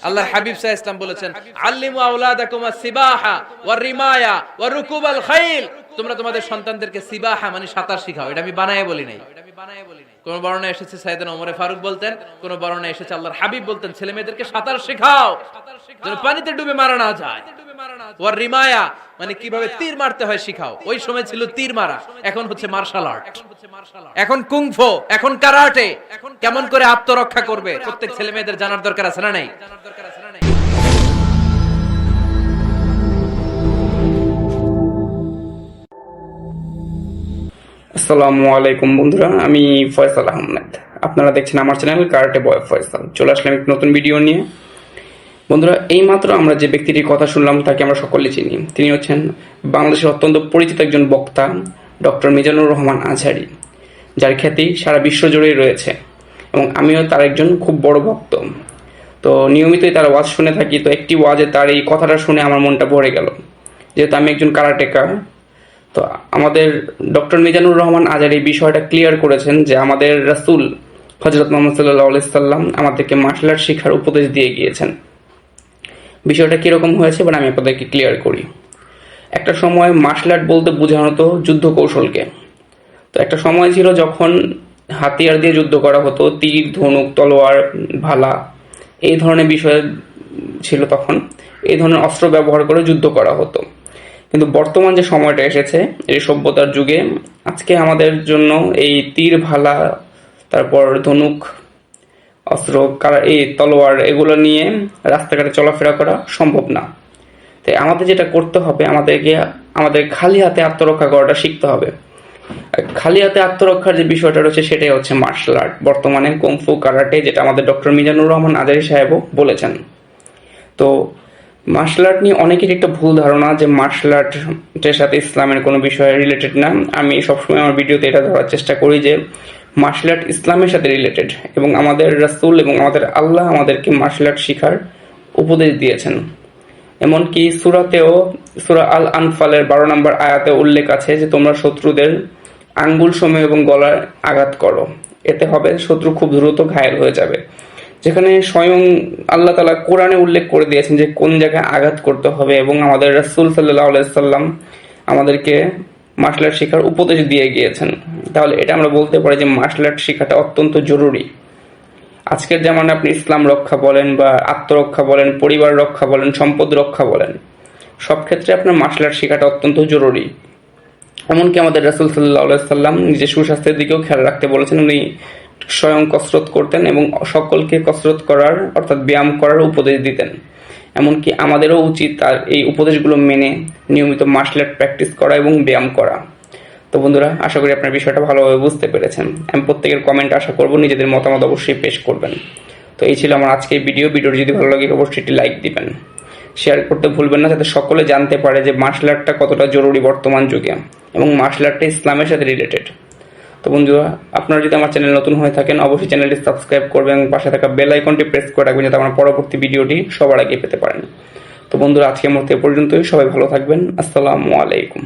আল্লাহর হাবিব সাল্লাল্লাহু আলাইহি ওয়াসাল্লাম বলেছেন, আল্লিমু আওলাদাকুম আস-সিবাহা ওয়ার রিমায়া ওয়া রুকুবাল খাইল। তোমরা তোমাদের সন্তানদেরকে সিবাহা মানে সাঁতার শিখাও। এটা আমি বানায়ে বলি নাই। কোন বর্ণনায় এসেছে সাইয়েদনা ওমর ফারুক বলতেন, কোন বর্ণনায় এসেছে আল্লাহর হাবিব বলতেন ছেলে মেয়েদেরকে সাঁতার শেখাও যেন পানিতে ডুবে মারা না যায়। ওয়ার রিমায়া মানে কিভাবে তীর মারতে হয় শিখাও। ওই সময় ছিল তীর মারা, এখন হচ্ছে মার্শাল আর্ট, এখন কুংফু, এখন কারাটে। কেমন করে আত্মরক্ষা করবে প্রত্যেক ছেলে মেয়েদের জানার দরকার আছে না নাই? আসসালামু আলাইকুম বন্ধুরা, আমি ফয়সাল আহমেদ। আপনারা দেখছেন আমার চ্যানেল কারাটে বয় ফয়সাল। চলে আসলাম একটি নতুন ভিডিও নিয়ে। বন্ধুরা, এইমাত্র আমরা যে ব্যক্তিটির কথা শুনলাম তাকে আমরা সকলে চিনি। তিনি হচ্ছেন বাংলাদেশের অত্যন্ত পরিচিত একজন বক্তা, ডক্টর মিজানুর রহমান আজহারী, যার খ্যাতি সারা বিশ্ব জুড়েই রয়েছে এবং আমিও তার একজন খুব বড় ভক্ত। তো নিয়মিতই তার ওয়াজ শুনে থাকি। তো একটি ওয়াজে তার এই কথাটা শুনে আমার মনটা ভরে গেল, যেহেতু আমি একজন কারাটেকার। তো আমাদের ডক্টর মিজানুর রহমান আজহারী এই বিষয়টা ক্লিয়ার করেছেন যে আমাদের রাসূল হযরত মুহাম্মদ সাল্লাল্লাহু আলাইহি সাল্লাম আমাদেরকে মার্শাল আর্ট শেখার উপদেশ দিয়ে গিয়েছেন। বিষয়টা কিরকম হয়েছে আমি আপনাদেরকে ক্লিয়ার করি। একটা সময় মার্শাল আর্ট বলতে বোঝানো হতো যুদ্ধ কৌশলকে। তো একটা সময় ছিল যখন হাতিয়ার দিয়ে যুদ্ধ করা হতো, তীর, ধনুক, তলোয়ার, ভালা এই ধরনের বিষয় ছিল। তখন এই ধরনের অস্ত্র ব্যবহার করে যুদ্ধ করা হতো। কিন্তু বর্তমান যে সময়টা এসেছে, এই সভ্যতার যুগে, আজকে আমাদের জন্য এই তীর, ভালা, তারপর ধনুক, অস্ত্র, এই তলোয়ার এগুলো নিয়ে রাস্তাঘাটে চলাফেরা করা সম্ভব না। তাই আমাদের যেটা করতে হবে, আমাদের খালি হাতে আত্মরক্ষা করাটা শিখতে হবে। খালি হাতে আত্মরক্ষার যে বিষয়টা রয়েছে সেটাই হচ্ছে মার্শাল আর্ট, বর্তমানে কুংফু, কারাটে, যেটা আমাদের ডক্টর মিজানুর রহমান আজহারী সাহেবও বলেছেন। তো মার্শাল আর্ট নিয়ে অনেকের একটা ভুল ধারণা যে মার্শাল আর্টের সাথে ইসলামের কোনো বিষয় রিলেটেড না। আমি সবসময় আমার ভিডিওতে এটা ধরার চেষ্টা করি যে মার্শাল আর্ট ইসলামের সাথে রিলেটেড এবং আমাদের রাসূল এবং আমাদের আল্লাহ আমাদেরকে মার্শাল আর্ট শেখার উপদেশ দিয়েছেন। এমনকি সূরা আল আনফালের 12 নম্বর আয়াতে উল্লেখ আছে যে তোমরা শত্রুদের আঙ্গুল সময় এবং গলায় আঘাত করো, এতে হবে শত্রু খুব দ্রুত ঘায়েল হয়ে যাবে। যেখানে স্বয়ং আল্লাহ তাআলা কোরআনে উল্লেখ করে দিয়েছেন যে কোন জায়গায় আঘাত করতে হবে এবং আমাদের রাসূল সাল্লাল্লাহু আলাইহি সাল্লাম আমাদেরকে মার্শাল আর্ট শেখার উপদেশ দিয়ে গিয়েছেন। তাহলে এটা আমরা বলতে পারি যে মার্শাল আর্ট শেখাটা অত্যন্ত জরুরি। আজকের জামানায় আপনি ইসলাম রক্ষা বলেন বা আত্মরক্ষা বলেন, পরিবার রক্ষা বলেন, সম্পদ রক্ষা বলেন, সব ক্ষেত্রে আপনার মার্শাল আর্ট শেখাটা অত্যন্ত জরুরি। এমনকি আমাদের রাসূল সাল্লাল্লাহু আলাইহি সাল্লাম নিজের সুস্বাস্থ্যের দিকেও খেয়াল রাখতে বলেছেন। উনি স্বয়ং কসরত করতেন এবং সকলকে কসরত করার অর্থাৎ ব্যায়াম করার উপদেশ দিতেন। এমনকি আমাদেরও উচিত তার এই উপদেশগুলো মেনে নিয়মিত মার্শাল আর্ট প্র্যাকটিস করা এবং ব্যায়াম করা। তো বন্ধুরা, আশা করি আপনার বিষয়টা ভালোভাবে বুঝতে পেরেছেন। আমি প্রত্যেকের কমেন্ট আশা করব, নিজেদের মতামত অবশ্যই পেশ করবেন। তো এই ছিল আমার আজকের ভিডিওটি যদি ভালো লাগে অবশ্যই একটি লাইক দিবেন, শেয়ার করতে ভুলবেন না, যাতে সকলে জানতে পারে যে মার্শাল আর্টটা কতটা জরুরি বর্তমান যুগে এবং মার্শাল আর্টটা ইসলামের সাথে রিলেটেড। তো বন্ধুরা, আপনারা যদি আমার চ্যানেল নতুন হয়ে থাকেন অবশ্যই চ্যানেলটি সাবস্ক্রাইব করবেন এবং পাশে থাকা বেল আইকনটি প্রেস করে রাখবেন যাতে আমার পরবর্তী ভিডিওটি সবার আগে পেতে পারেন। তো বন্ধুরা, আজকের মতো এ পর্যন্তই। সবাই ভালো থাকবেন। আসসালামু আলাইকুম।